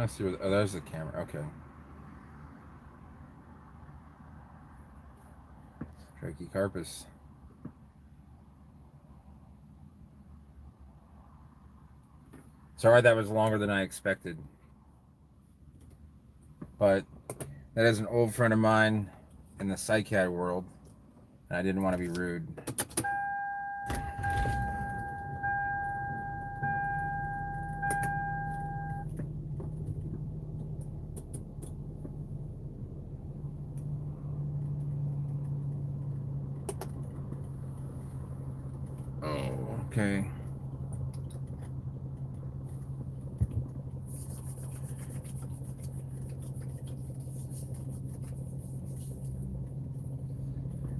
I see what. Oh, there's the camera. Okay. Trachycarpus. Sorry, that was longer than I expected. But that is an old friend of mine in the cycad world, and I didn't want to be rude. Oh, okay.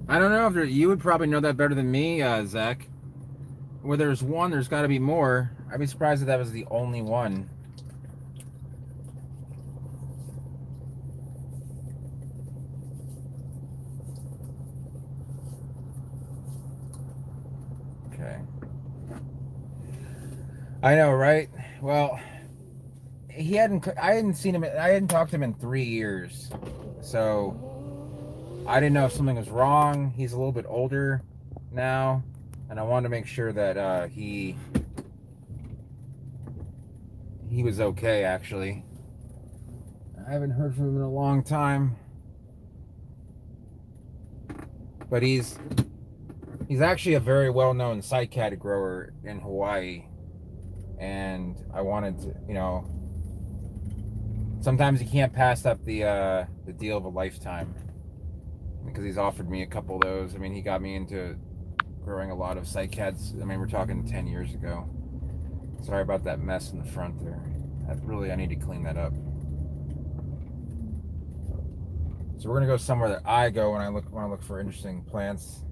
I don't know if you would probably know that better than me, Zach. Where there's one, there's got to be more. I'd be surprised if that was the only one. Okay. I know, right? Well, he hadn't. I hadn't seen him. I hadn't talked to him in 3 years, so I didn't know if something was wrong. He's a little bit older now, and I wanted to make sure that he was okay. Actually, I haven't heard from him in a long time, but he's actually a very well-known cycad grower in Hawaii, and I wanted to, sometimes you can't pass up the deal of a lifetime because he's offered me a couple of those. I mean, he got me into growing a lot of cycads. I mean, we're talking 10 years ago. Sorry about that mess in the front there. I need to clean that up. So we're gonna go somewhere that I go when I want to look for interesting plants.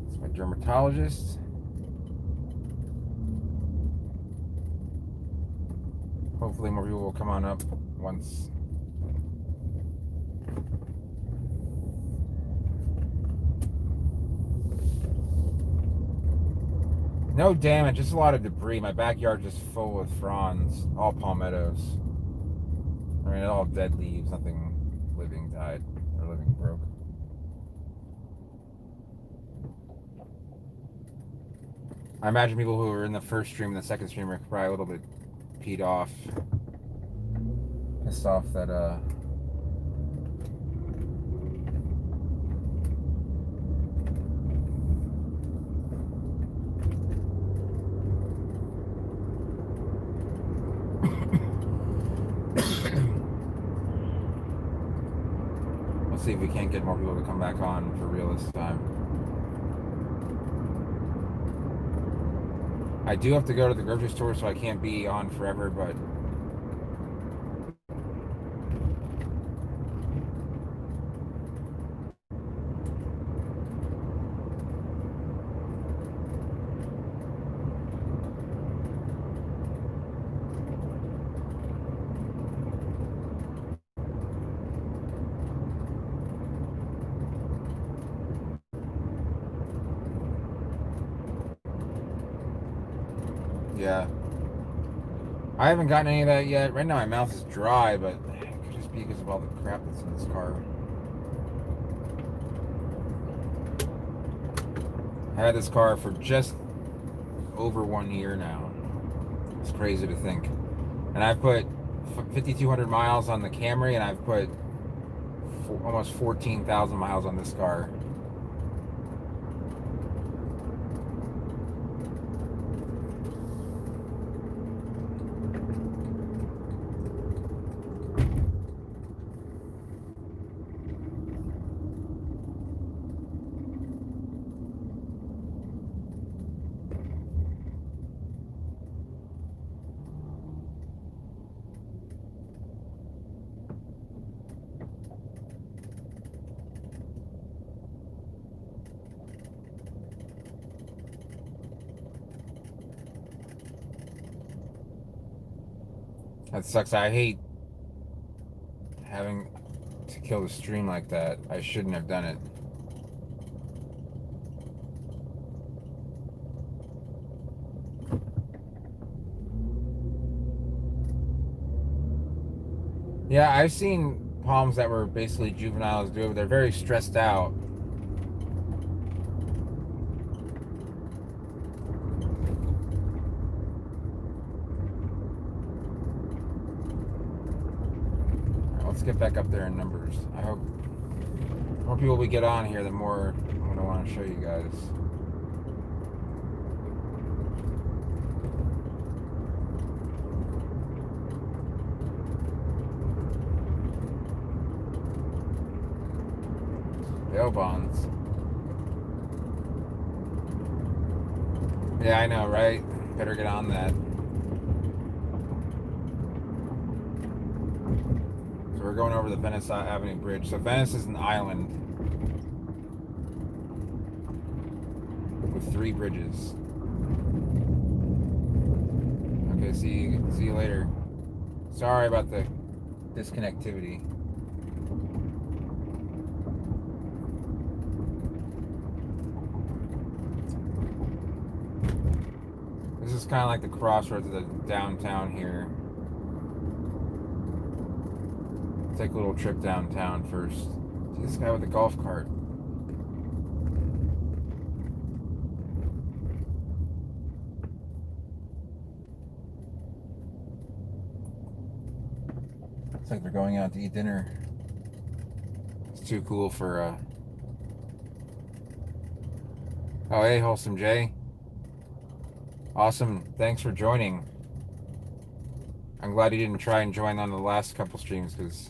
It's my dermatologist. Hopefully more people will come on up once. No damage, just a lot of debris. My backyard's just full with fronds, all palmettos. I mean, all dead leaves, nothing living died or living broke. I imagine people who were in the first stream and the second stream are probably a little bit pissed off that let's see if we can't get more people to come back on for real this time. I do have to go to the grocery store, so I can't be on forever, but yeah. I haven't gotten any of that yet. Right now my mouth is dry, but it could just be because of all the crap that's in this car. I had this car for just over 1 year now. It's crazy to think. And I've put 5,200 miles on the Camry, and I've put almost 14,000 miles on this car. That sucks. I hate having to kill the stream like that. I shouldn't have done it. Yeah, I've seen palms that were basically juveniles do it. They're very stressed out. Let's get back up there in numbers. I hope the more people we get on here, the more I'm going to want to show you guys. Bail bonds. Yeah, I know, right? Better get on that. So we're going over the Venice Avenue Bridge. So Venice is an island with 3 bridges. Okay, see you later. Sorry about the disconnectivity. This is kind of like the crossroads of the downtown here. Take a little trip downtown first. See this guy with the golf cart. Looks like they're going out to eat dinner. It's too cool for Oh, hey, Wholesome Jay. Awesome. Thanks for joining. I'm glad you didn't try and join on the last couple streams because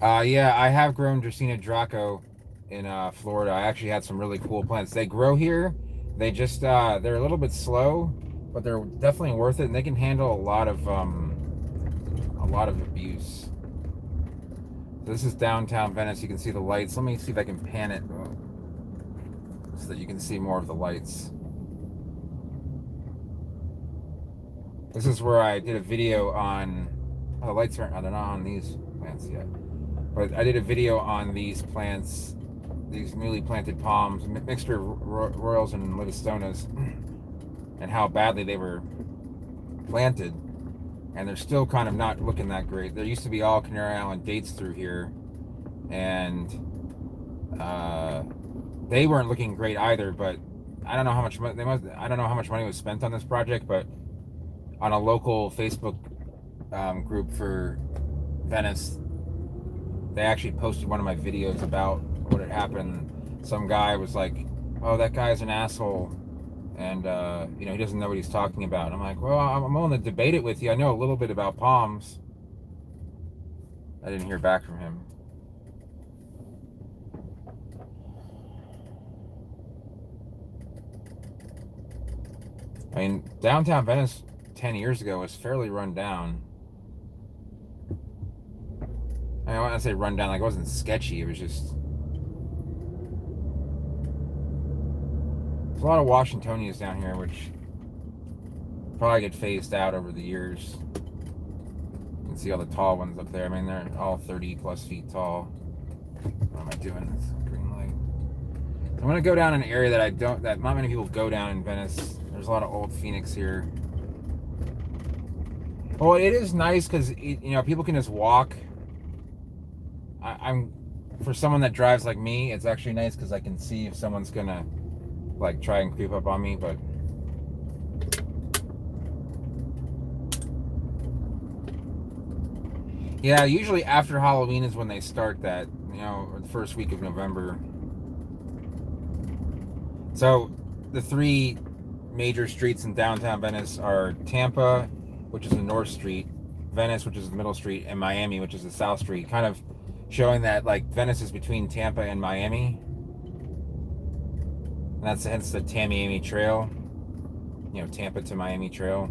yeah, I have grown Dracaena Draco in Florida. I actually had some really cool plants. They grow here. They just they're a little bit slow, but they're definitely worth it, and they can handle a lot of abuse. So this is downtown Venice. You can see the lights. Let me see if I can pan it so that you can see more of the lights. This is where I did a video on. Oh, the lights aren't. They're not on these plants yet. But I did a video on these plants, these newly planted palms, mixture of Royals and Livistonas, and how badly they were planted. And they're still kind of not looking that great. There used to be all Canary Island dates through here, and they weren't looking great either. But I don't know how much money I don't know how much money was spent on this project, but on a local Facebook group for Venice, they actually posted one of my videos about what had happened. Some guy was like, "Oh, that guy's an asshole," and you know, he doesn't know what he's talking about. I'm like, "Well, I'm willing to debate it with you. I know a little bit about palms." I didn't hear back from him. I mean, downtown Venice 10 years ago was fairly run down. I don't want to say run down, like it wasn't sketchy, it was just... There's a lot of Washingtonians down here, which probably get phased out over the years. You can see all the tall ones up there. I mean, they're all 30 plus feet tall. What am I doing? This green light. I'm gonna go down an area that not many people go down in Venice. There's a lot of old Phoenix here. Well, it is nice because you know, people can just walk. I'm for someone that drives like me, it's actually nice because I can see if someone's gonna like try and creep up on me. But yeah, usually after Halloween is when they start that, you know, or the first week of November. So the 3 major streets in downtown Venice are Tampa, which is the North Street, Venice, which is the Middle Street, and Miami, which is the South Street, kind of showing that like Venice is between Tampa and Miami. And that's hence the Tamiami Trail, you know, Tampa to Miami Trail.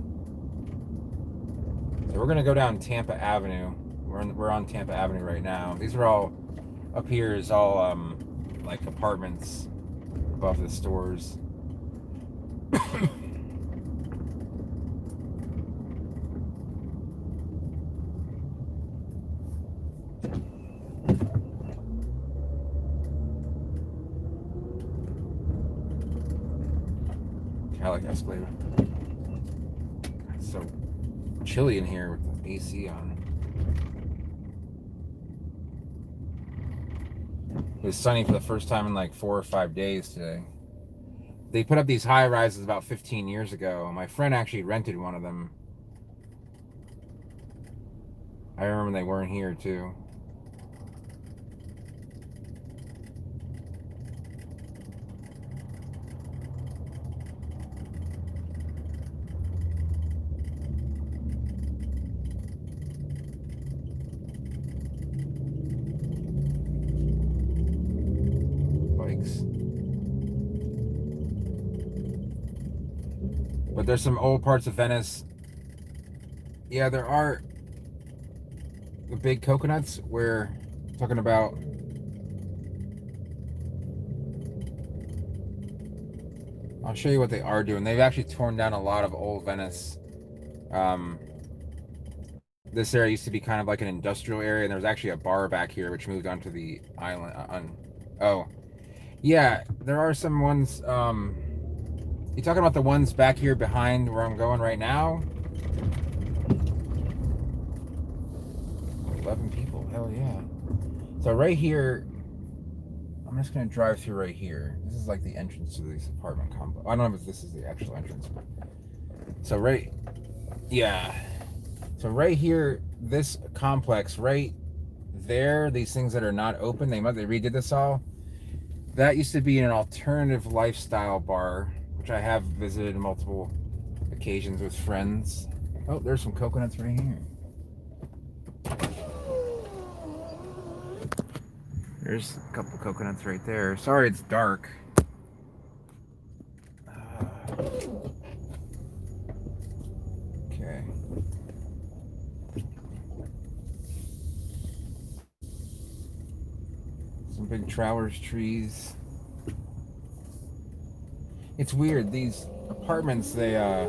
So we're gonna go down Tampa Avenue. We're on Tampa Avenue right now. These are all up here is all like apartments above the stores. I like Escalade. It's so chilly in here with the AC on. It was sunny for the first time in like 4 or 5 days today. They put up these high rises about 15 years ago. My friend actually rented one of them. I remember they weren't here too. Bikes. But there's some old parts of Venice. Yeah, there are the big coconuts where talking about. I'll show you what they are doing. They've actually torn down a lot of old Venice. This area used to be kind of like an industrial area, and there was actually a bar back here, which moved onto the island. Oh, yeah, there are some ones. You talking about the ones back here behind where I'm going right now? 11 people. Hell yeah. So right here, I'm just gonna drive through right here. This is like the entrance to this apartment complex. I don't know if this is the actual entrance. So right, yeah. So right here, this complex right there, these things that are not open, they redid this all. That used to be an alternative lifestyle bar, which I have visited multiple occasions with friends. Oh, there's some coconuts right here. There's a couple coconuts right there. Sorry it's dark. Okay. Some big trowers trees. It's weird, these apartments, they're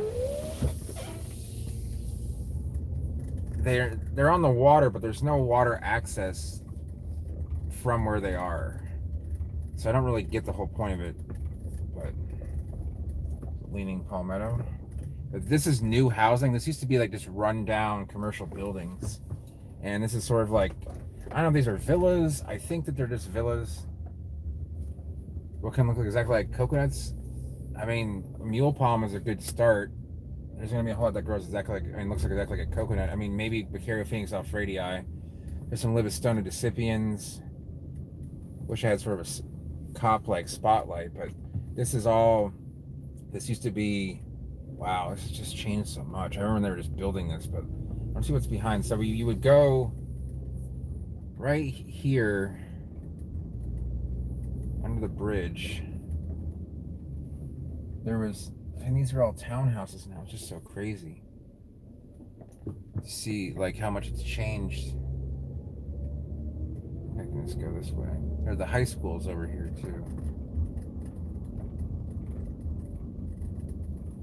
on the water, but there's no water access from where they are. So I don't really get the whole point of it. But leaning palmetto. But this is new housing. This used to be like just run down commercial buildings. And this is sort of like, I don't know if these are villas. I think that they're just villas. What can look exactly like coconuts? I mean, mule palm is a good start. There's gonna be a whole lot that grows exactly like, I mean, looks like exactly like a coconut. I mean, maybe Beccariophoenix alfredii. There's some Livistona decipiens. Wish I had sort of a cop-like spotlight, but this is all, this used to be, wow, this has just changed so much. I remember they were just building this, but I don't see what's behind. So you would go right here under the bridge. There was, and these are all townhouses now. It's just so crazy to see like how much it's changed. I can just go this way. There are the high schools over here too.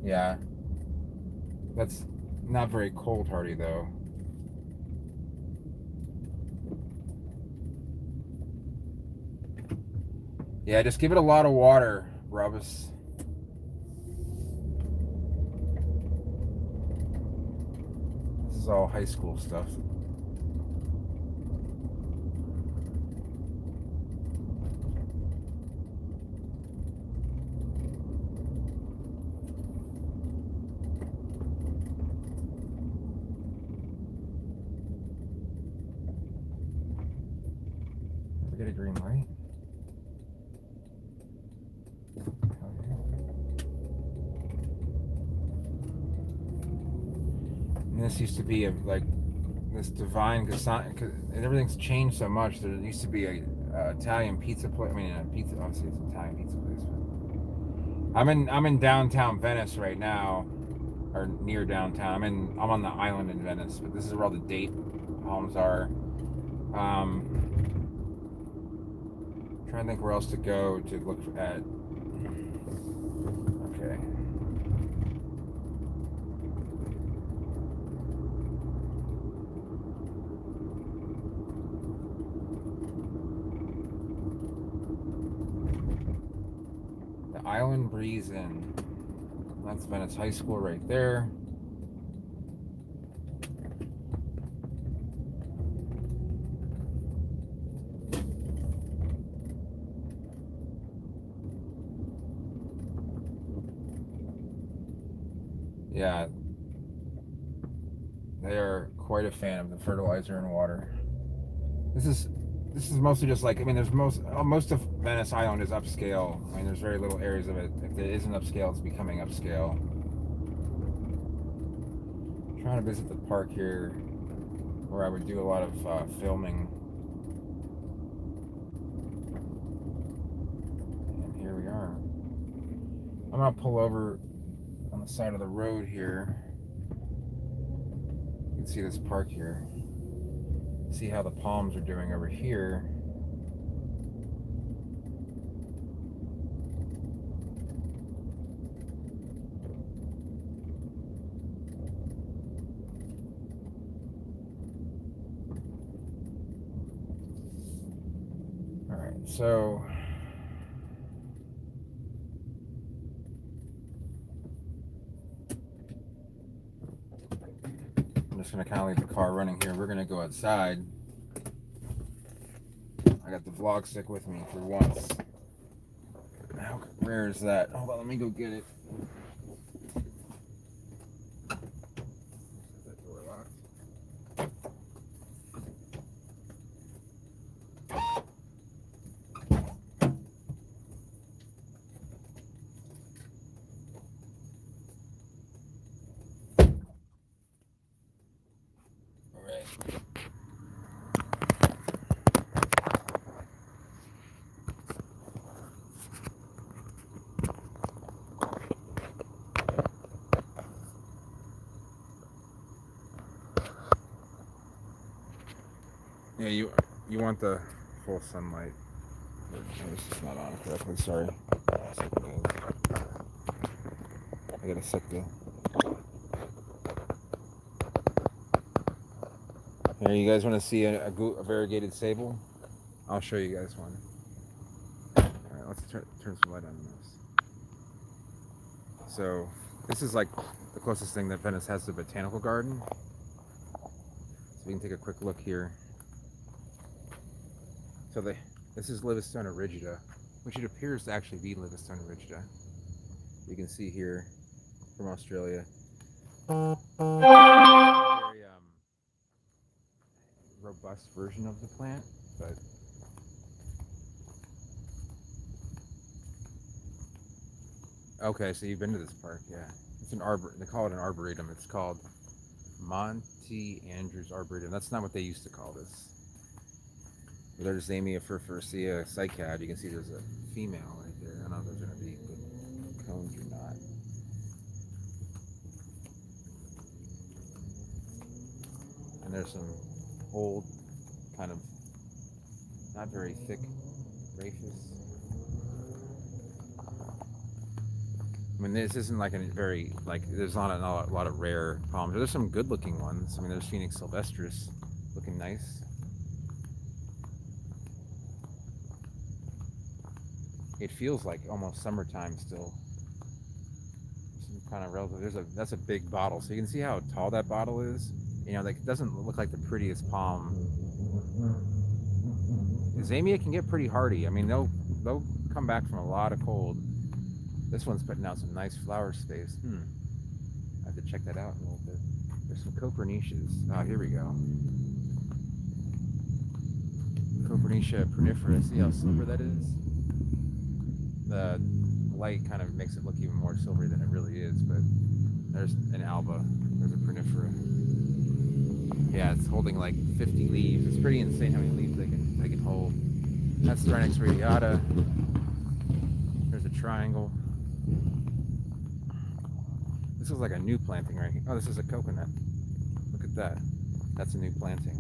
Yeah, that's not very cold hardy though. Yeah, just give it a lot of water, Rubus. This is all high school stuff. We get a green light. And this used to be a, like this divine Cassandra, and everything's changed so much. There used to be a Italian pizza place. I mean, a pizza. Obviously, it's an Italian pizza place. But I'm in downtown Venice right now, or near downtown. I'm on the island in Venice, but this is where all the date palms are. Trying to think where else to go to look at. Okay. The Island Breeze Inn. That's Venice High School right there. Yeah, they are quite a fan of the fertilizer and water. This is mostly just like, I mean, there's most of Venice Island is upscale. I mean, there's very little areas of it. If it isn't upscale, it's becoming upscale. I'm trying to visit the park here, where I would do a lot of filming. And here we are. I'm gonna pull over on the side of the road here. You can see this park here. See how the palms are doing over here. All right, so I'm just gonna kind of leave the car running here. We're gonna go outside. I got the vlog stick with me for once. How rare is that? Hold on, let me go get it. Is that door locked? All right. Yeah, you want the full sunlight. Oh, this is not on correctly. Sorry. I gotta set the. Here, you guys want to see a variegated sable? I'll show you guys one. All right, let's turn some light on this. So this is like the closest thing that Venice has to a botanical garden. So we can take a quick look here. So this is Livistona rigida, which it appears to actually be Livistona rigida. You can see here from Australia. Very robust version of the plant, but okay, so you've been to this park, yeah. It's an arbor. They call it an arboretum. It's called Monte Andrews Arboretum. That's not what they used to call this. There's Zamia furfurecea cycad. You can see there's a female right there. I don't know if there's going to be good cones or not. And there's some old, kind of not very thick rhapis. I mean, this isn't like a very, like, there's not a lot of rare palms. There's some good looking ones. I mean, there's Phoenix sylvestris looking nice. It feels like almost summertime still. Some kind of relative. That's a big bottle, so you can see how tall that bottle is. You know, like, it doesn't look like the prettiest palm. Zamia can get pretty hardy. I mean, they'll come back from a lot of cold. This one's putting out some nice flower space. I have to check that out a little bit. There's some Copernices. Oh, here we go. Copernicia prunifera. See how silver that is? The light kind of makes it look even more silvery than it really is, but there's an alba. There's a prunifera. Yeah, it's holding like 50 leaves. It's pretty insane how many leaves they can hold. That's Styrax radiata. There's a triangle. This is like a new planting right here. Oh, this is a coconut. Look at that. That's a new planting.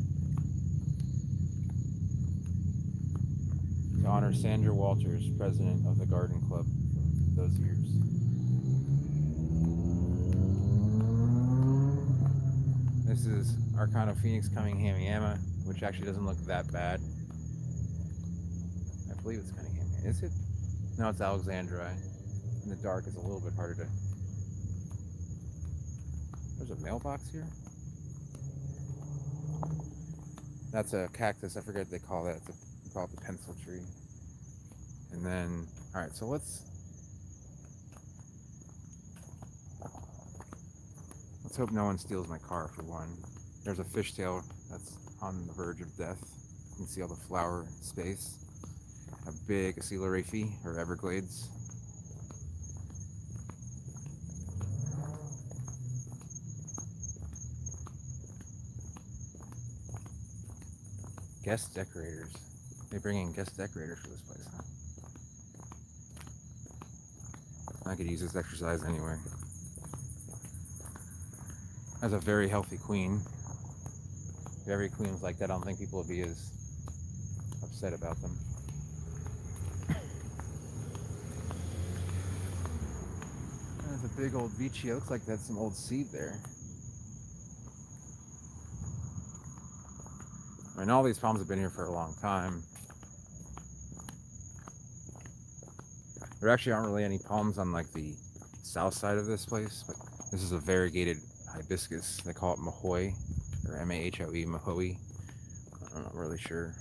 To honor Sandra Walters, president of the Garden Club from those years. This is Arcano Phoenix Cunninghamiana, which actually doesn't look that bad. I believe it's Cunninghamiana. Is it? No, it's Alexandri. In the dark, it's a little bit harder to There's a mailbox here. That's a cactus. I forget what they call that. They call it the pencil tree. And then, all right. So let's hope no one steals my car for one. There's a fishtail that's on the verge of death. You can see all the flower space. A big Coeluraphe or Everglades. Guest decorators. They bring in guest decorators for this place, huh? I could use this exercise anyway. Has a very healthy queen. If every queen's like that, I don't think people would be as upset about them. There's a big old Veitchia. Looks like that's some old seed there. I mean, all these palms have been here for a long time. There actually aren't really any palms on like the south side of this place, but this is a variegated hibiscus. They call it Mahoe, or M-A-H-O-E, Mahoe. I'm not really sure.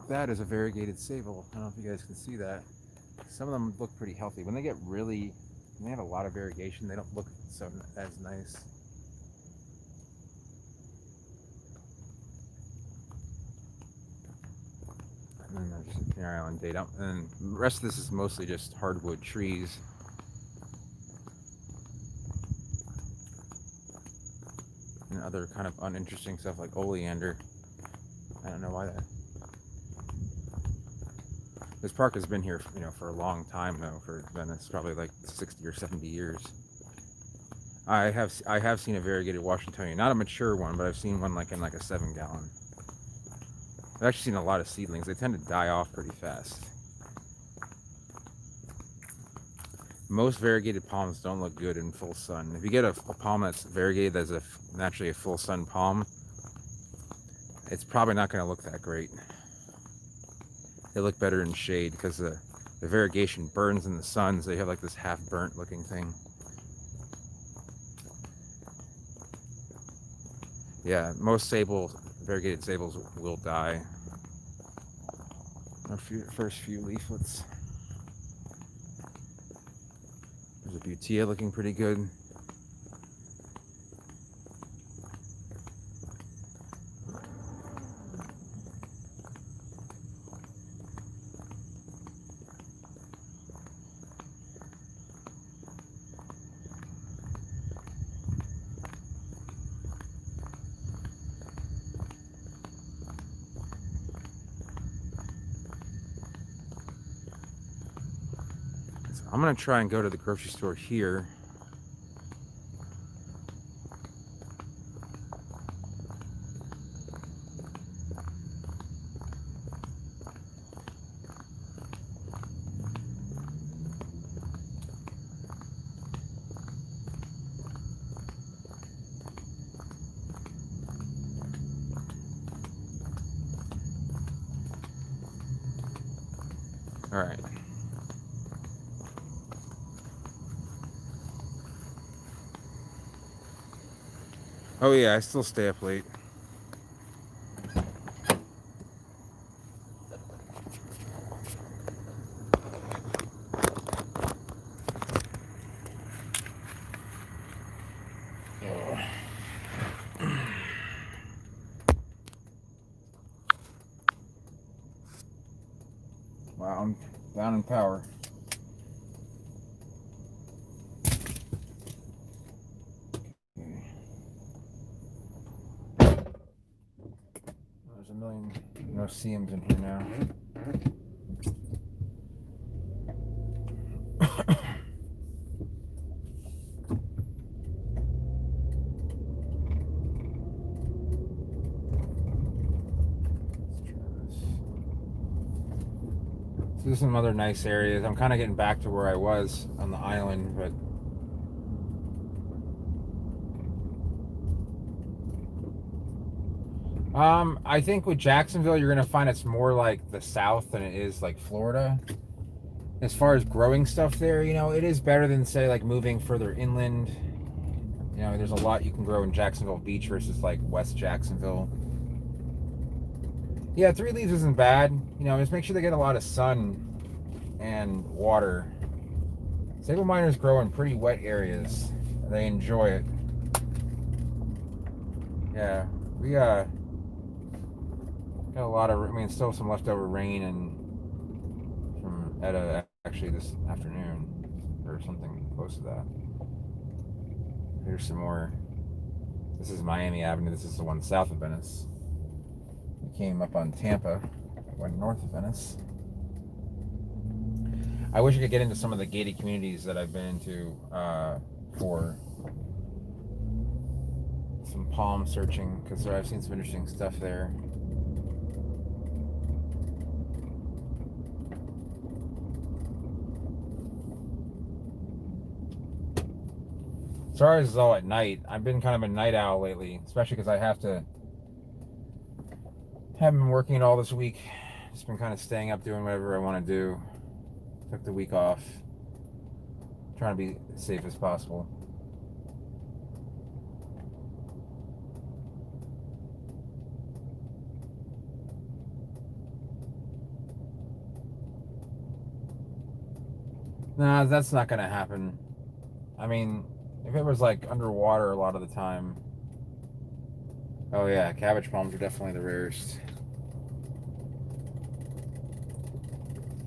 That is a variegated sable. I don't know if you guys can see that. Some of them look pretty healthy. When they have a lot of variegation, they don't look so as nice. And then there's a Canary Island date. And the rest of this is mostly just hardwood trees. And other kind of uninteresting stuff like oleander. I don't know why that. This park has been here, for a long time though. For Venice, probably like 60 or 70 years. I have seen a variegated Washingtonian, not a mature one, but I've seen one in like a 7-gallon. I've actually seen a lot of seedlings. They tend to die off pretty fast. Most variegated palms don't look good in full sun. If you get a palm that's variegated that's naturally a full sun palm, it's probably not going to look that great. They look better in shade because the variegation burns in the sun, so you have like this half burnt looking thing. Yeah, most variegated sables will die. Our first few leaflets. There's a Butea looking pretty good. I'm going to try and go to the grocery store here. All right. Oh yeah, I still stay up late. Wow, I'm down in power. There's a million no-see-ums in here now. So there's some other nice areas. I'm kind of getting back to where I was on the island, but I think with Jacksonville, you're gonna find it's more like the South than it is like Florida. As far as growing stuff there, it is better than, say, like moving further inland. There's a lot you can grow in Jacksonville Beach versus like West Jacksonville. Yeah, Three Leaves isn't bad. Just make sure they get a lot of sun and water. Sable miners grow in pretty wet areas. They enjoy it. Yeah, we got a lot of, still some leftover rain and from Etta actually this afternoon or something close to that. Here's some more. This is Miami Avenue. This is the one south of Venice. We came up on Tampa, went north of Venice. I wish I could get into some of the gated communities that I've been into for some palm searching, because I've seen some interesting stuff there. Sorry, this is all at night. I've been kind of a night owl lately, especially because I haven't been working all this week. Just been kind of staying up doing whatever I want to do. Took the week off. Trying to be as safe as possible. Nah, that's not gonna happen. If it was like underwater a lot of the time. Oh yeah, cabbage palms are definitely the rarest.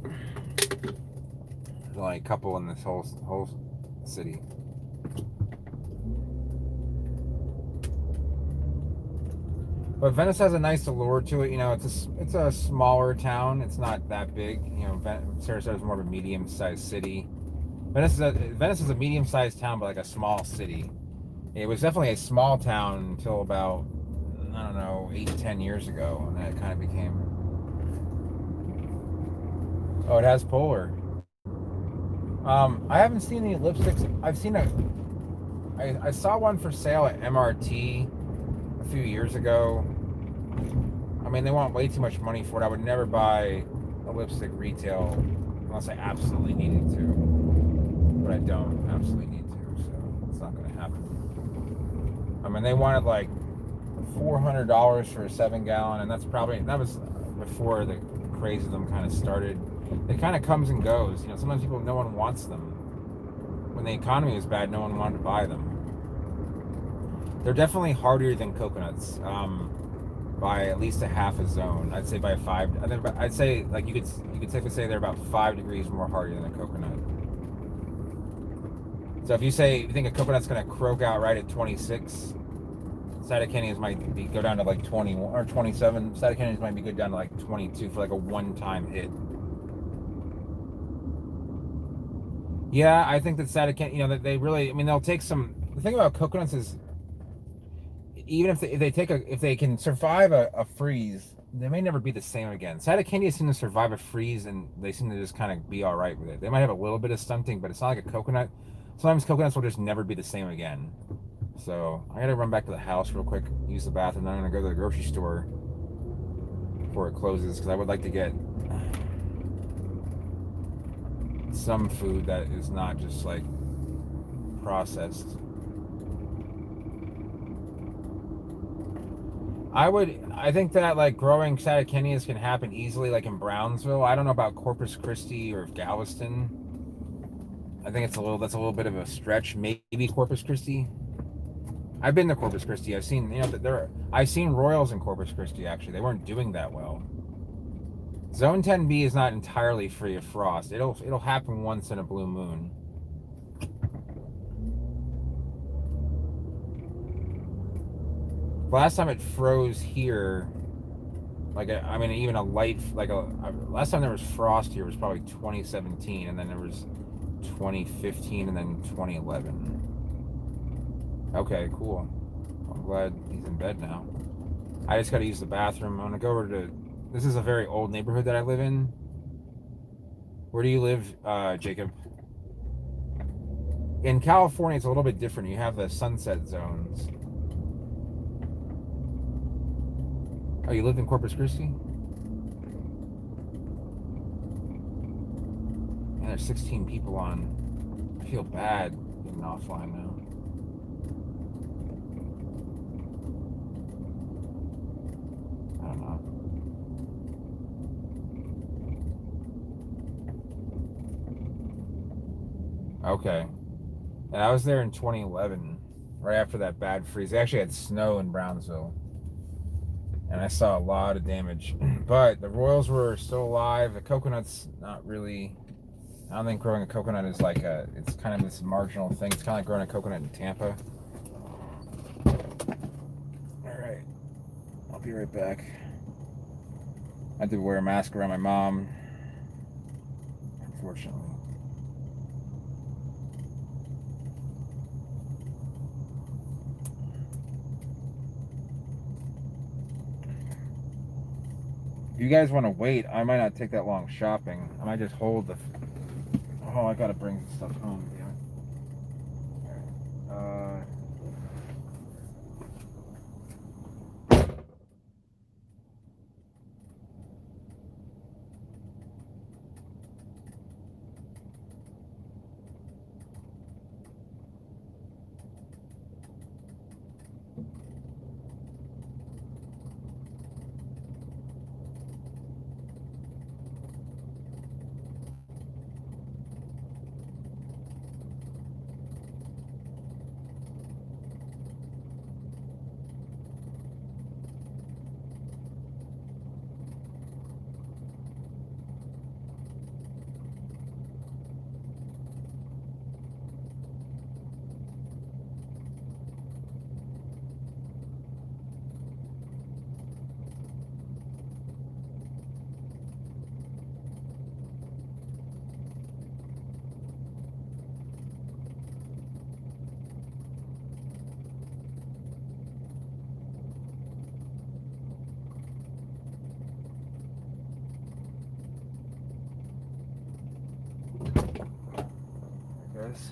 There's only a couple in this whole city. But Venice has a nice allure to it. It's a smaller town. It's not that big. Sarasota is more of a medium-sized city. Venice is a medium-sized town, but like a small city. It was definitely a small town until about, I don't know, 8 to 10 years ago, and then it kind of became. Oh, it has Polar. I haven't seen any lipsticks. I saw one for sale at MRT a few years ago. They want way too much money for it. I would never buy a lipstick retail unless I absolutely needed to. But I don't absolutely need to, so it's not going to happen. They wanted like $400 for a 7-gallon, and that was before the craze of them kind of started. It kind of comes and goes. Sometimes no one wants them. When the economy was bad, no one wanted to buy them. They're definitely harder than coconuts. By at least a half a zone. I'd say by 5. I'd say like you could safely say they're about 5 degrees more hardy than a coconut. So if you think a coconut's gonna croak out right at 26, Cytokinias might go down to like 21 or 27. Cytokinias might be good down to like 22 for like a one-time hit. Yeah, I think that Cytokinias, that they really, they'll take some. The thing about coconuts is, even if they can survive a freeze, they may never be the same again. Cytokinias seem to survive a freeze, and they seem to just kind of be all right with it. They might have a little bit of stunting, but it's not like a coconut. Sometimes coconuts will just never be the same again. So I gotta run back to the house real quick, use the bathroom, then I'm gonna go to the grocery store before it closes, because I would like to get some food that is not just like processed. I think that like growing Cytokinias can happen easily, like in Brownsville. I don't know about Corpus Christi or Galveston. I think that's a little bit of a stretch. Maybe Corpus Christi. I've been to Corpus Christi. I've seen I've seen Royals in Corpus Christi. Actually, they weren't doing that well. Zone 10B is not entirely free of frost. It'll happen once in a blue moon. Last time it froze here, even a light, last time there was frost here was probably 2017, and then there was 2015, and then 2011. Okay, cool. I'm glad he's in bed now. I just got to use the bathroom. I'm gonna go over to. This is a very old neighborhood that I live in. Where do you live, Jacob? In California, it's a little bit different. You have the sunset zones. Oh, you lived in Corpus Christi? Yeah, there's 16 people on. I feel bad getting offline now. I don't know. Okay. And I was there in 2011, right after that bad freeze. They actually had snow in Brownsville. And I saw a lot of damage. But the Royals were still alive. The coconut's not really... I don't think growing a coconut is like a... It's kind of this marginal thing. It's kind of like growing a coconut in Tampa. Alright. I'll be right back. I had to wear a mask around my mom. Unfortunately. If you guys want to wait, I might not take that long shopping. I might just hold the... Oh, I gotta bring stuff home. Damn it. Guys.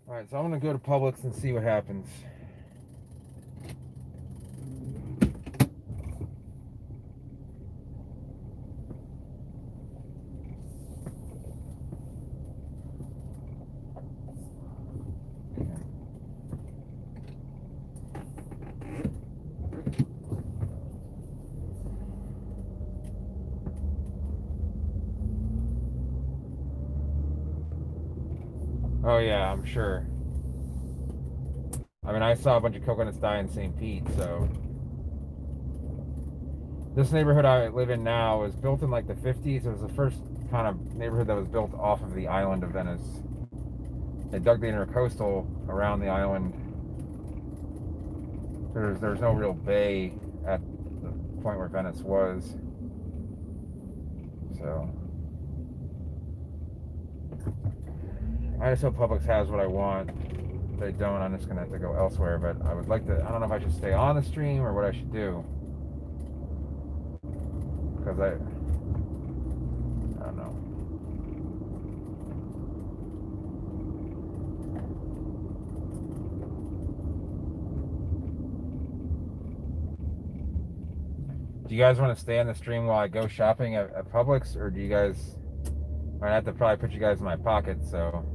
Alright, so I'm gonna go to Publix and see what happens. Oh yeah, I'm sure. I mean, I saw a bunch of coconuts die in St. Pete, so... This neighborhood I live in now was built in like the 50s. It was the first kind of neighborhood that was built off of the island of Venice. They dug the intercoastal around the island. There's no real bay at the point where Venice was. So... I just hope Publix has what I want. If they don't, I'm just gonna have to go elsewhere. But I would like to. I don't know if I should stay on the stream or what I should do. Because I don't know. Do you guys want to stay on the stream while I go shopping at Publix, or do you guys? I have to probably put you guys in my pocket. So.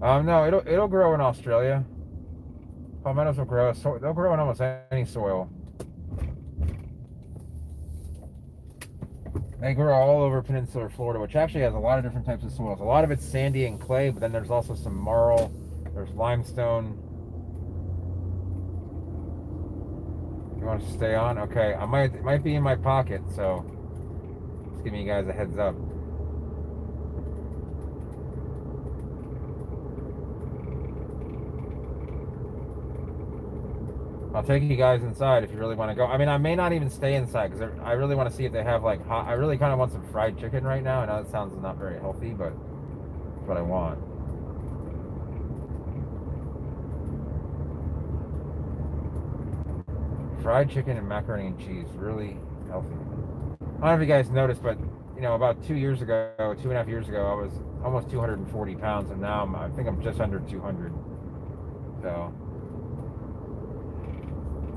No, it'll grow in Australia. Palmettos will grow. So they'll grow in almost any soil. They grow all over peninsular Florida, which actually has a lot of different types of soils. A lot of it's sandy and clay, but then there's also some marl. There's limestone. You want to stay on? Okay, it might be in my pocket, so just giving you guys a heads up. I'll take you guys inside if you really want to go. I mean, I may not even stay inside because I really want to see if they have like hot. I really kind of want some fried chicken right now. I know that sounds not very healthy, but it's what I want. Fried chicken and macaroni and cheese, really healthy. I don't know if you guys noticed, but you know, about 2 years ago, 2.5 years ago, I was almost 240 pounds, and now I think I'm just under 200. So.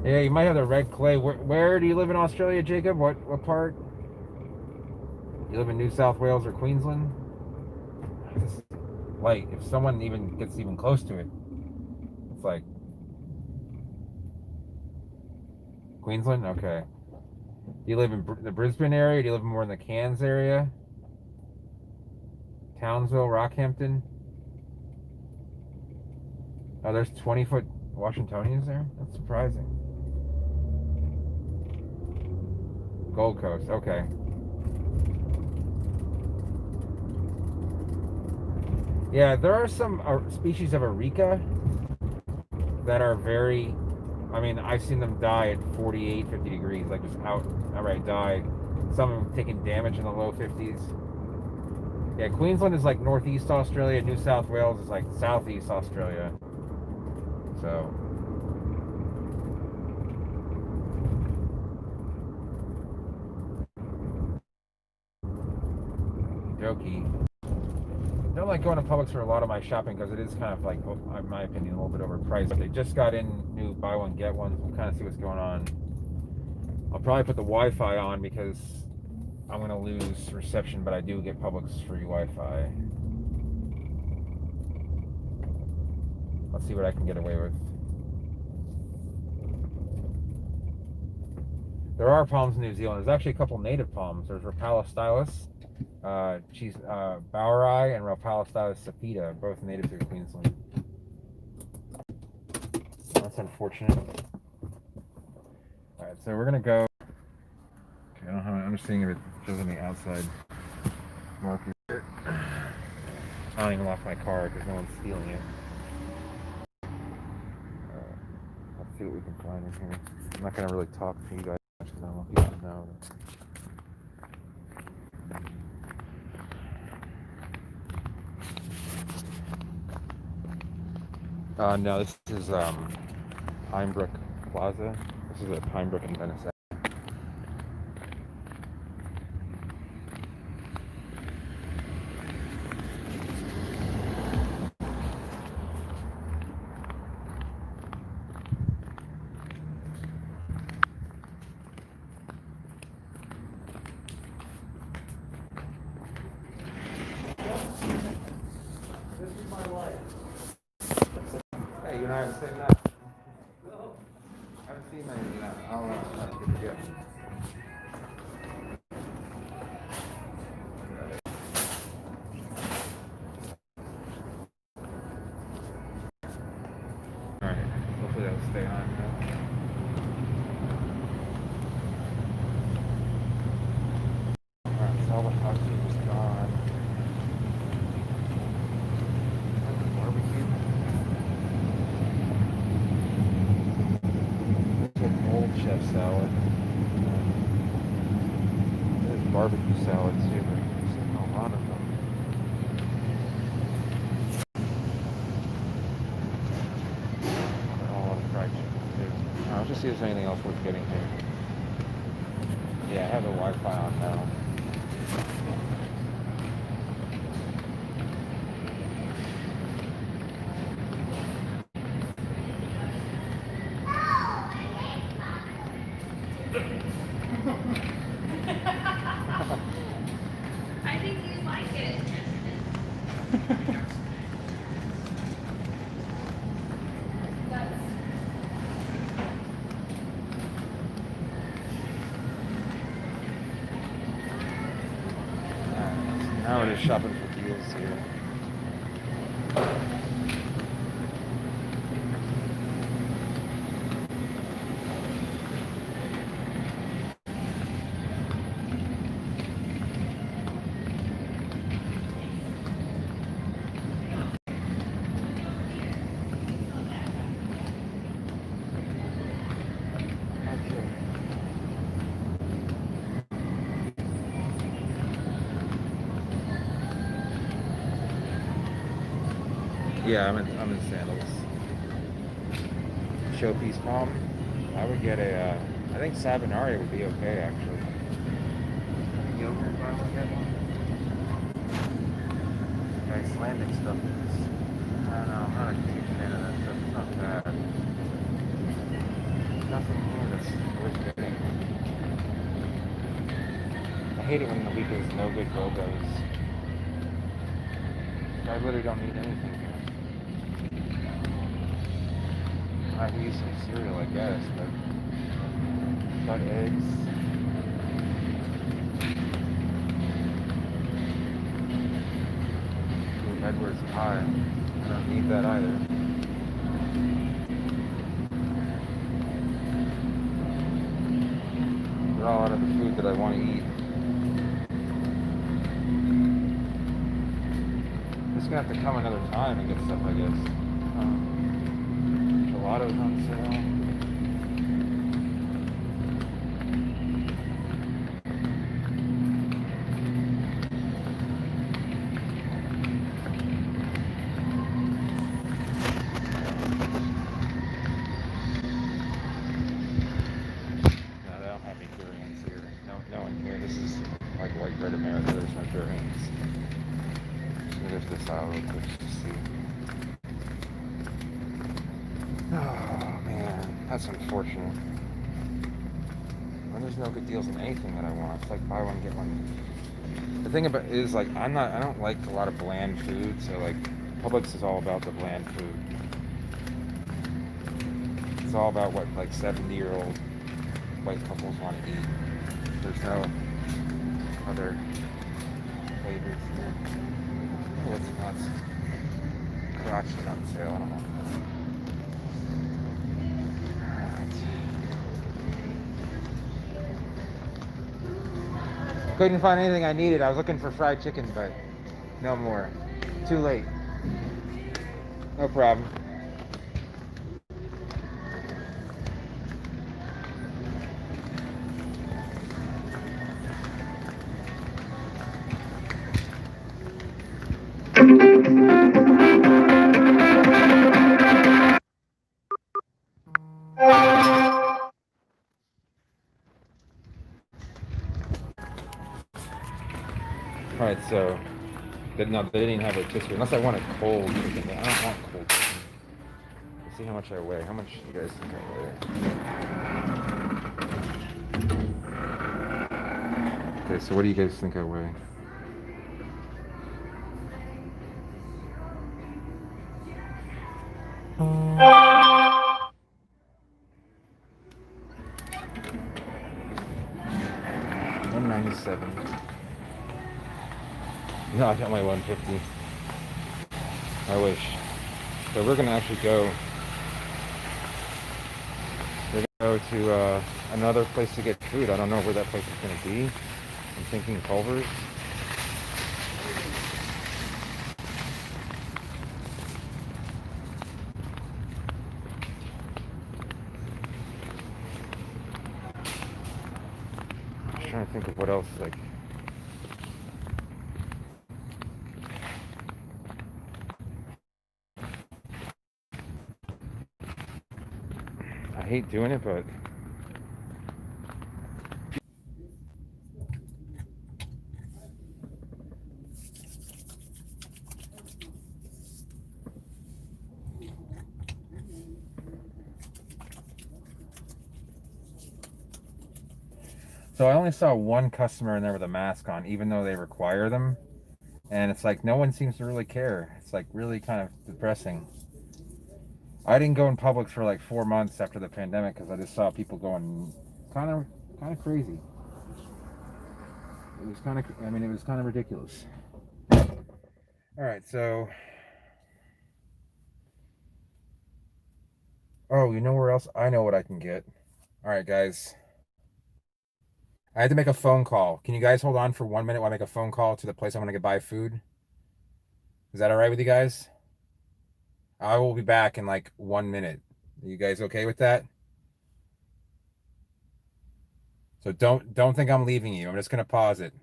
Yeah, you might have the red clay. Where do you live in Australia, Jacob? What part? You live in New South Wales or Queensland? This is light. If someone even gets even close to it, it's like Queensland. Okay. Do you live in the Brisbane area? Do you live more in the Cairns area? Townsville, Rockhampton? Oh, there's 20-foot Washingtonians there. That's surprising. Gold Coast. Okay. Yeah, there are some species of areca that are very, I mean, I've seen them die at 48, 50 degrees, like just outright die. Some of them taking damage in the low 50s. Yeah, Queensland is like northeast Australia. New South Wales is like southeast Australia. So. Jokey. I don't like going to Publix for a lot of my shopping because it is kind of like, in my opinion, a little bit overpriced. But they just got in new buy one get one. We'll kind of see what's going on. I'll probably put the Wi-Fi on because I'm gonna lose reception, but I do get Publix free Wi-Fi. Let's see what I can get away with. There are palms in New Zealand. There's actually a couple native palms. There's Rapala stylus, Boweri, and Rapala stylus sapida, both native to Queensland. That's unfortunate. All right, so we're gonna go. Okay, I don't have. I'm just seeing if it shows any outside markers. I don't even lock my car because no one's stealing it. Let's see what we can find in here. I'm not gonna really talk to you guys much because I don't want people to know. No, this is Pinebrook Plaza. This is at Pinebrook in Venice. Hey, you and I have the same night. I haven't seen many yet. I'll get the gift. Alright, hopefully that'll stay on now. Alright, so all the hot soup is gone. Barbecue. Old chef salad. There's barbecue salad too. There's a lot of them. All the fried chicken too. I'll just see if there's anything else worth getting here. Yeah, I have the Wi-Fi on now. I think you like it. Now we're just shopping for deals here. Yeah, I'm in sandals. Showpiece palm. I would get a. I think Savinari would be okay actually. Yogurt, buy one get one. Icelandic stuff is. I don't know. I'm not a huge fan of that stuff. It's not bad. There's nothing here that's worth getting. I hate it when the week is no good BOGOs. I literally don't need anything here. I could use some cereal, I guess, but got eggs. Ooh, Edwards pie. I don't need that either. They're all out of the food that I want to eat. I'm just gonna have to come another time and get stuff, I guess. Gelato's on sale. No, they don't have any durians here. No one here. This is like white bread America. There's no durians. There's this aisle real quick just to see. Oh man, that's unfortunate. When there's no good deals on anything that I want, it's like buy one get one. The thing about it is like I don't like a lot of bland food, so like Publix is all about the bland food. It's all about what like 70-year-old white couples want to eat. There's no other flavors here. Oh, what's nuts? Karachi on sale. I don't know. Couldn't find anything I needed. I was looking for fried chicken, but no more. Too late. No problem. Alright, so no, they didn't have rotisserie. Unless I want a cold chicken. I don't want cold chicken. Let's see how much I weigh. How much do you guys think I weigh? Okay, so what do you guys think I weigh? $197. No, I got my 150. I wish. So we're gonna actually go. We're gonna go to another place to get food. I don't know where that place is gonna be. I'm thinking Culver's. I'm trying to think of what else like. I hate doing it, but so I only saw one customer in there with a mask on, even though they require them. And it's like no one seems to really care. It's like really kind of depressing. I didn't go in Publix for like 4 months after the pandemic because I just saw people going kind of crazy. It was kind of, I mean, it was kind of ridiculous. All right, so, oh, you know where else? I know what I can get. All right, guys. I had to make a phone call. Can you guys hold on for 1 minute while I make a phone call to the place I'm going to buy food? Is that all right with you guys? I will be back in like 1 minute. Are you guys okay with that? So don't think I'm leaving you. I'm just gonna pause it.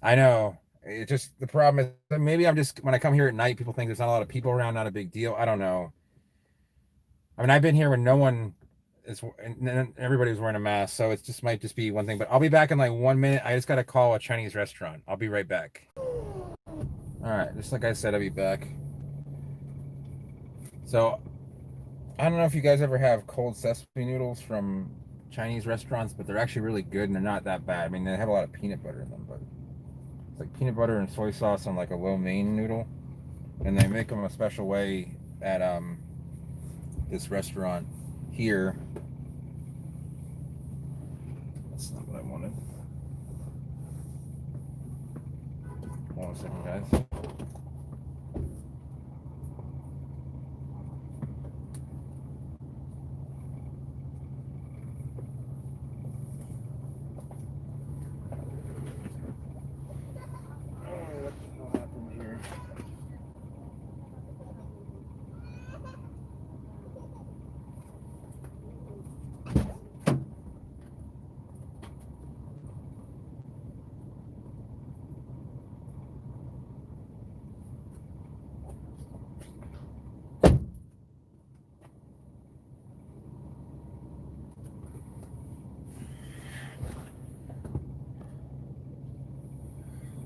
I know It just the problem is maybe I'm just when I come here at night, people think there's not a lot of people around, not a big deal. I don't know. I mean, I've been here when no one is, and everybody was wearing a mask, so it just might just be one thing. But I'll be back in like 1 minute. I just got to call a Chinese restaurant. I'll be right back. All right, just like I said, I'll be back. So I don't know if you guys ever have cold sesame noodles from Chinese restaurants, but they're actually really good and they're not that bad. I mean, they have a lot of peanut butter in them, but it's like peanut butter and soy sauce on like a lo mein noodle, and they make them a special way at this restaurant here. That's not what I wanted. Hold on a second, guys.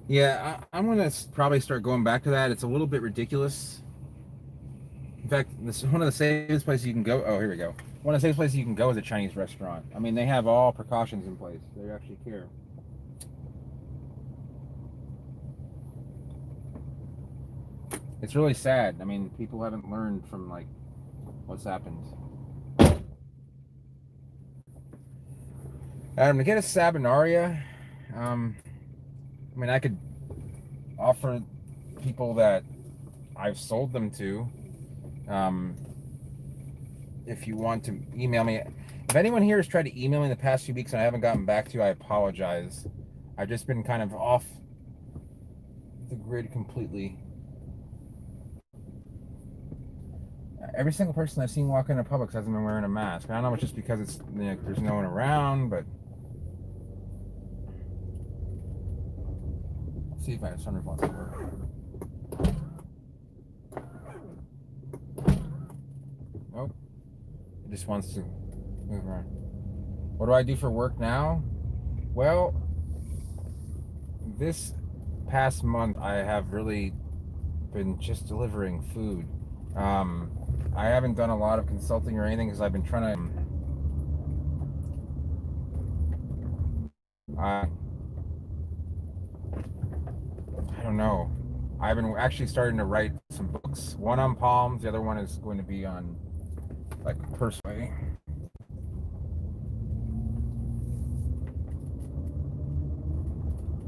Yeah, I'm gonna probably start going back to that. It's a little bit ridiculous. In fact, this is one of the safest places you can go. Oh, here we go. One of the safest places you can go is a Chinese restaurant. I mean, they have all precautions in place. They actually care. It's really sad. I mean, people haven't learned from like what's happened. To get a Sabinaria, I mean, I could offer people that I've sold them to. If you want to email me, if anyone here has tried to email me in the past few weeks and I haven't gotten back to you, I apologize. I've just been kind of off the grid completely. Every single person I've seen walk into Publix hasn't been wearing a mask. I don't know if it's just because it's there's no one around, but let's see if my sunroof wants to work. Nope. It just wants to move around. What do I do for work now? Well, this past month I have really been just delivering food. I haven't done a lot of consulting or anything because I've been trying to I don't know. I've been actually starting to write some books. One on palms, the other one is going to be on like personally.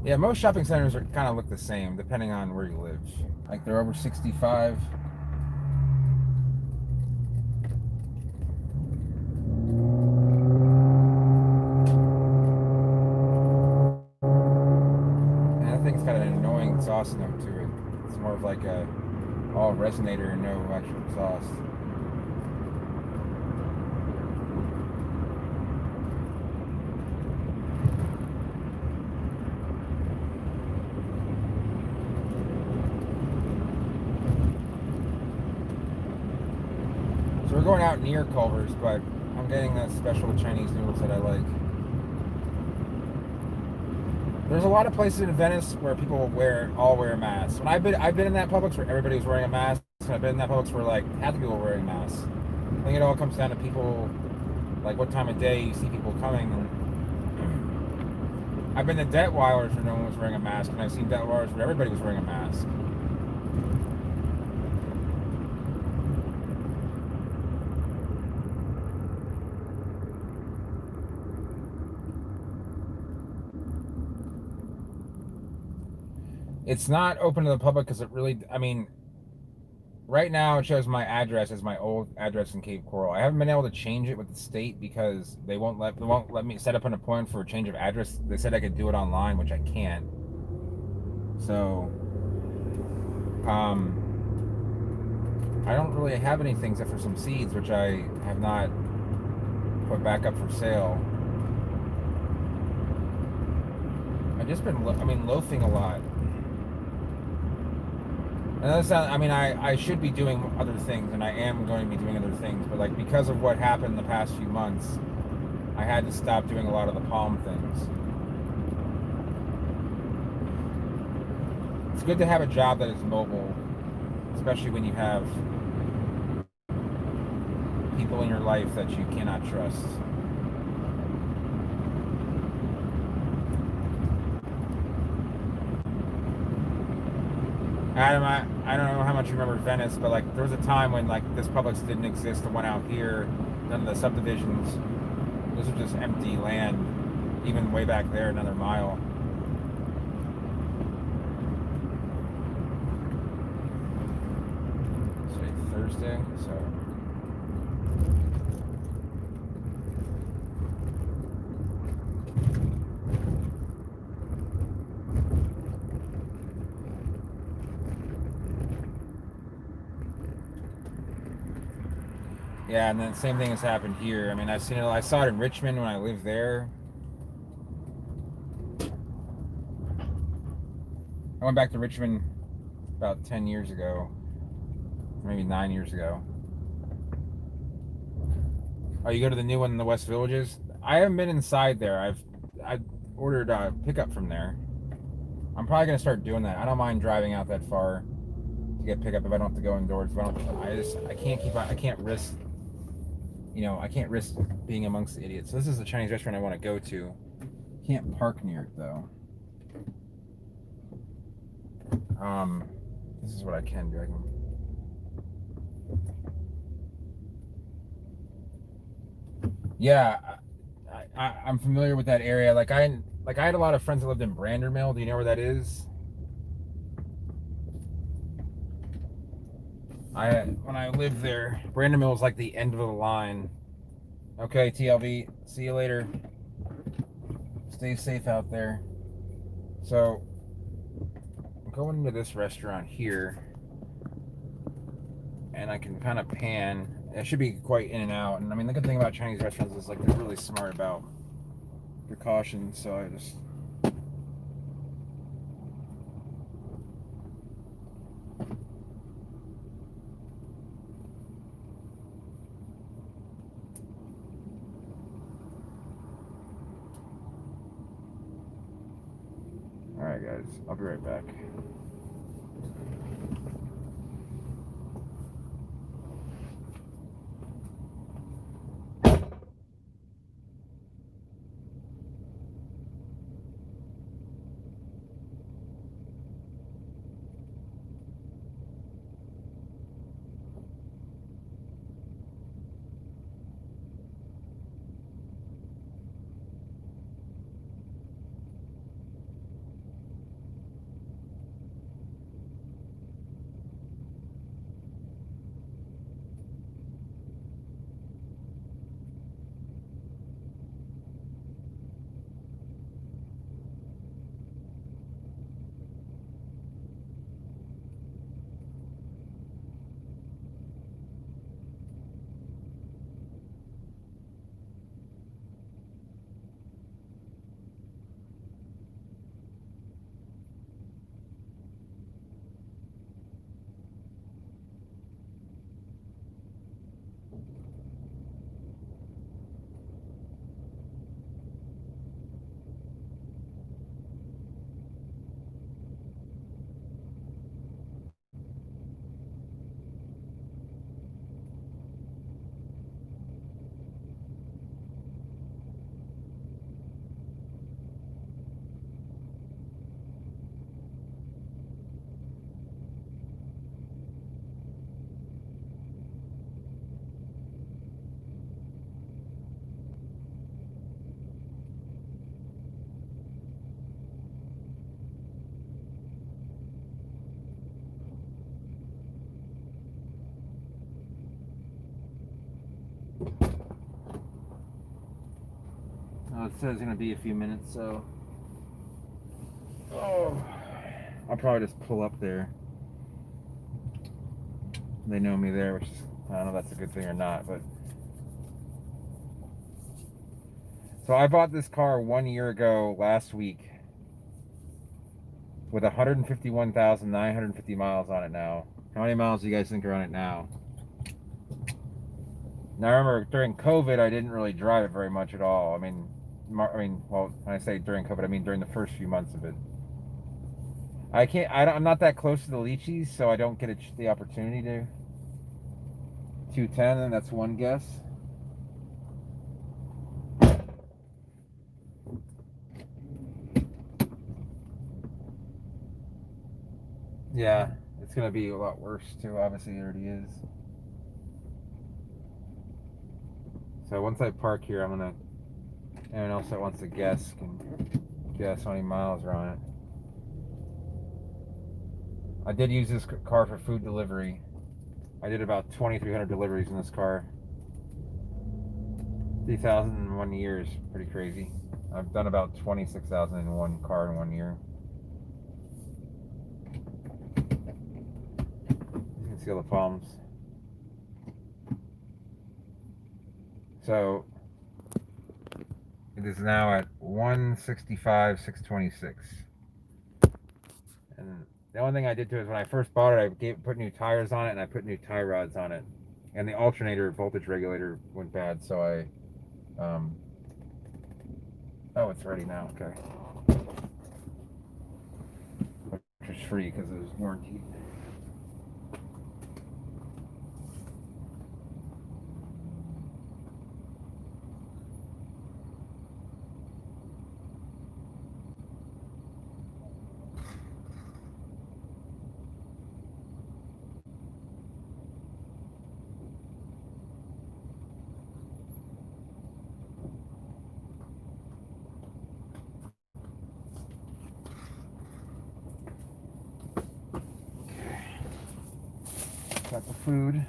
Yeah, most shopping centers are kind of look the same depending on where you live. Like they're over 65. And that thing's got an annoying exhaust note to it. It's more of like a all resonator and no actual exhaust. So we're going out near Culver's, but I'm getting the special Chinese noodles that I like. There's a lot of places in Venice where people all wear masks. When I've been in that Publix where everybody was wearing a mask, and I've been in that Publix where like half the people were wearing masks. I think it all comes down to people, like what time of day you see people coming. And I've been to Detweiler's where no one was wearing a mask, and I've seen Detweiler's where everybody was wearing a mask. It's not open to the public because it really, I mean, right now it shows my address as my old address in Cape Coral. I haven't been able to change it with the state because they won't let me set up an appointment for a change of address. They said I could do it online, which I can't. So, I don't really have anything except for some seeds, which I have not put back up for sale. I've just been, loafing a lot. And that's not, I mean, I should be doing other things, and I am going to be doing other things, but like because of what happened the past few months, I had to stop doing a lot of the palm things. It's good to have a job that is mobile, especially when you have people in your life that you cannot trust. Adam, I don't know how much you remember Venice, but like there was a time when like this Publix didn't exist, the one out here, none of the subdivisions. Those are just empty land, even way back there, another mile. Today, Thursday, so. Yeah, and then same thing has happened here. I mean, I've seen it. I saw it in Richmond when I lived there. I went back to Richmond about 10 years ago, maybe 9 years ago. Oh, you go to the new one in the West Villages? I haven't been inside there. I ordered a pickup from there. I'm probably gonna start doing that. I don't mind driving out that far to get pickup if I don't have to go indoors. If I can't keep. I can't risk. I can't risk being amongst the idiots. So this is the Chinese restaurant I want to go to. Can't park near it though. This is what I can do. Yeah, I'm familiar with that area. Like I had a lot of friends that lived in Brandermill. Do you know where that is? When I lived there, Brandermill was like the end of the line. Okay, TLV. See you later. Stay safe out there. So, I'm going into this restaurant here, and I can kind of pan. It should be quite in and out. And I mean, the good thing about Chinese restaurants is like they're really smart about precautions. So I just. All right, guys. I'll be right back. Oh, it says it's gonna be a few minutes, so. Oh, I'll probably just pull up there. They know me there, which is, I don't know if that's a good thing or not, but. So I bought this car 1 year ago last week. with 151,950 miles on it now. How many miles do you guys think are on it now? Now, I remember during COVID, I didn't really drive it very much at all. I mean, well, when I say during COVID, I mean during the first few months of it. I'm not that close to the Lychees, so I don't get the opportunity to. 210, and that's one guess. Yeah, it's gonna be a lot worse too. Obviously, it already is. So once I park here, anyone else that wants to guess can guess how many miles are on it. I did use this car for food delivery. I did about 2,300 deliveries in this car. 3,000 in 1 year is pretty crazy. I've done about 26,000 in one car in 1 year. You can see all the palms. So it is now at 165,626. And the only thing I did to it is when I first bought it, I put new tires on it and I put new tie rods on it. And the alternator voltage regulator went bad, so I oh, it's ready now. Okay. Which is free because it was warranted. Got the food.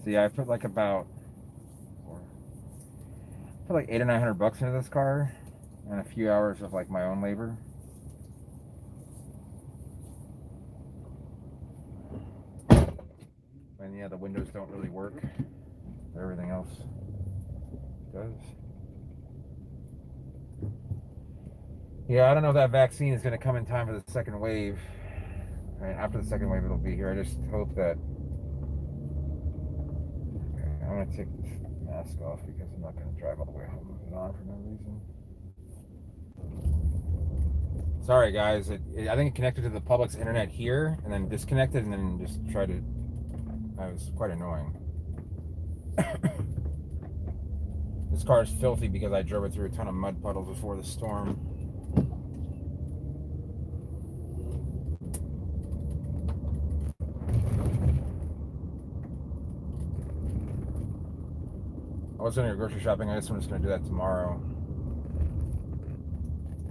See, I put like about $800 or $900 into this car, and a few hours of like my own labor. And yeah, the windows don't really work. Everything else does. Yeah, I don't know if that vaccine is going to come in time for the second wave. I mean, after the second wave, it'll be here. I just hope that. Okay, I'm going to take this mask off because I'm not going to drive all the way home with it on for no reason. Sorry, guys. I think it connected to the Publix internet here and then disconnected and then just tried to. That was quite annoying. This car is filthy because I drove it through a ton of mud puddles before the storm. I was going to go grocery shopping. I guess I'm just going to do that tomorrow.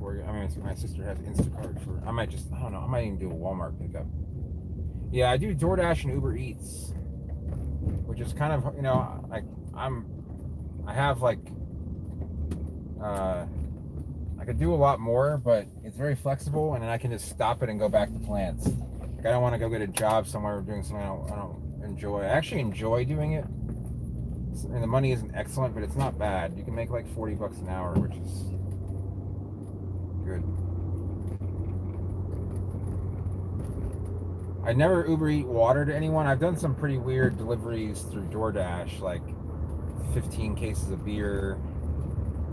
I mean, my sister has Instacart for. I might even do a Walmart pickup. Yeah, I do DoorDash and Uber Eats, which is kind of, I have like, I could do a lot more, but it's very flexible, and then I can just stop it and go back to plants. Like, I don't want to go get a job somewhere doing something I don't enjoy. I actually enjoy doing it, and the money isn't excellent, but it's not bad. You can make like $40 an hour, which is good. I never Uber Eat water to anyone. I've done some pretty weird deliveries through DoorDash, like 15 cases of beer,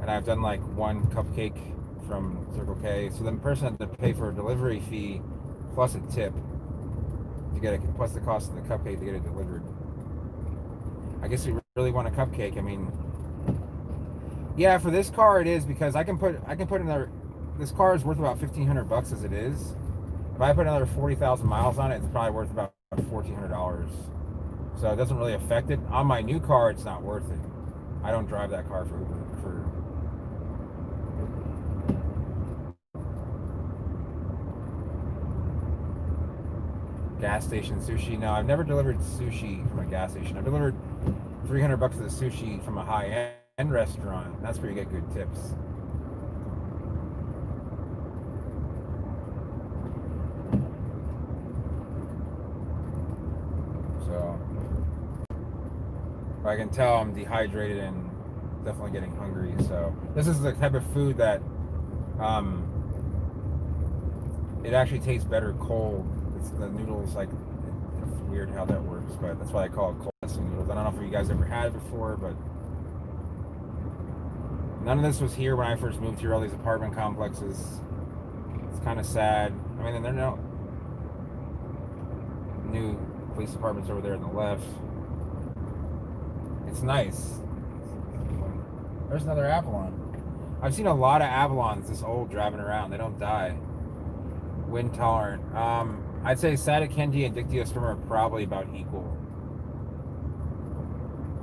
and I've done like one cupcake from Circle K. So the person had to pay for a delivery fee plus a tip to get it, plus the cost of the cupcake to get it delivered. I guess you really want a cupcake. I mean, yeah, for this car it is, because I can put another. This car is worth about $1,500 as it is. If I put another 40,000 miles on it, it's probably worth about $1,400. So it doesn't really affect it. On my new car, it's not worth it. I don't drive that car for gas station sushi. No, I've never delivered sushi from a gas station. I've delivered $300 of the sushi from a high-end restaurant. That's where you get good tips. But I can tell I'm dehydrated and definitely getting hungry. So this is the type of food that it actually tastes better cold. It's the noodles, like it's weird how that works, but that's why I call it cold pressing noodles. I don't know if you guys ever had it before, but none of this was here when I first moved here. All these apartment complexes. It's kind of sad. I mean, there are no new police departments over there on the left. It's nice. There's another Avalon. I've seen a lot of Avalons this old driving around. They don't die. Wind tolerant. I'd say Sadakentia and Dictyostoma are probably about equal.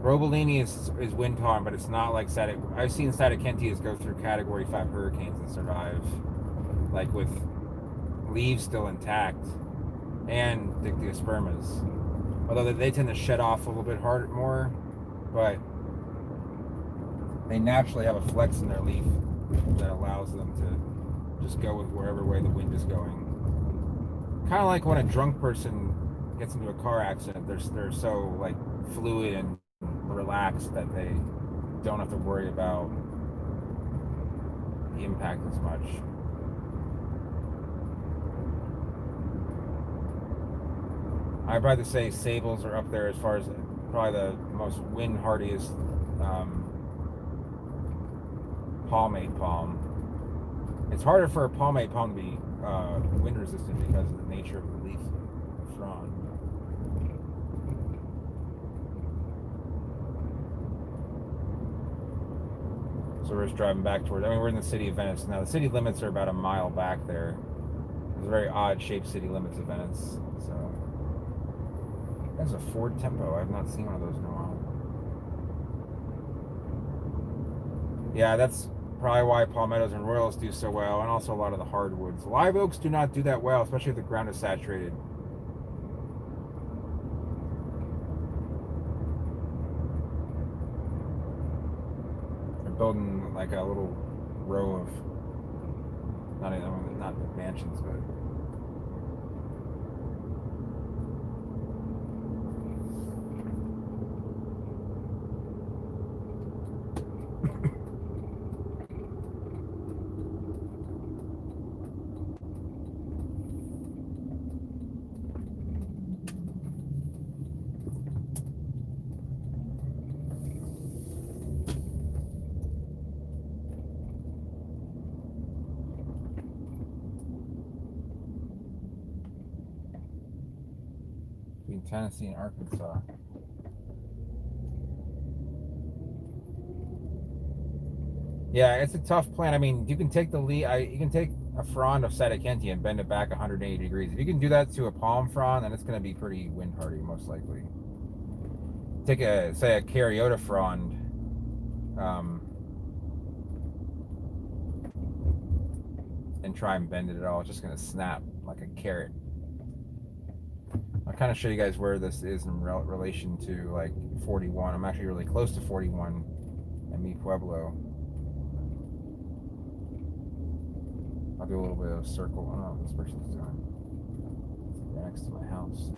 Robolini is wind tolerant, but it's not like I've seen Sadakentias go through Category 5 hurricanes and survive, like with leaves still intact, and Dictyospermas. Although they tend to shed off a little bit more, but they naturally have a flex in their leaf that allows them to just go with wherever way the wind is going. Kind of like when a drunk person gets into a car accident, they're so like fluid and relaxed that they don't have to worry about the impact as much. I'd rather say sables are up there as far as probably the most wind hardiest palmate palm. It's harder for a palmate palm to be wind resistant because of the nature of the leaf frond. So we're just driving back towards, I mean, we're in the city of Venice. Now, the city limits are about a mile back there. There's a very odd shaped city limits of Venice. So, that's a Ford Tempo. I've not seen one of those in a while. Yeah, that's probably why palmettos and royals do so well, and also a lot of the hardwoods. Live oaks do not do that well, especially if the ground is saturated. They're building like a little row of not mansions, but between Tennessee and Arkansas. Yeah, it's a tough plant. I mean, you can take you can take a frond of Sadakentia and bend it back 180 degrees. If you can do that to a palm frond, then it's going to be pretty wind hardy, most likely. Take say a Caryota frond, and try and bend it at all. It's just going to snap like a carrot. I'll kind of show you guys where this is in relation to like 41. I'm actually really close to 41 and Mi Pueblo. I'll do a little bit of circle. I don't know what this person's doing. It's next to my house.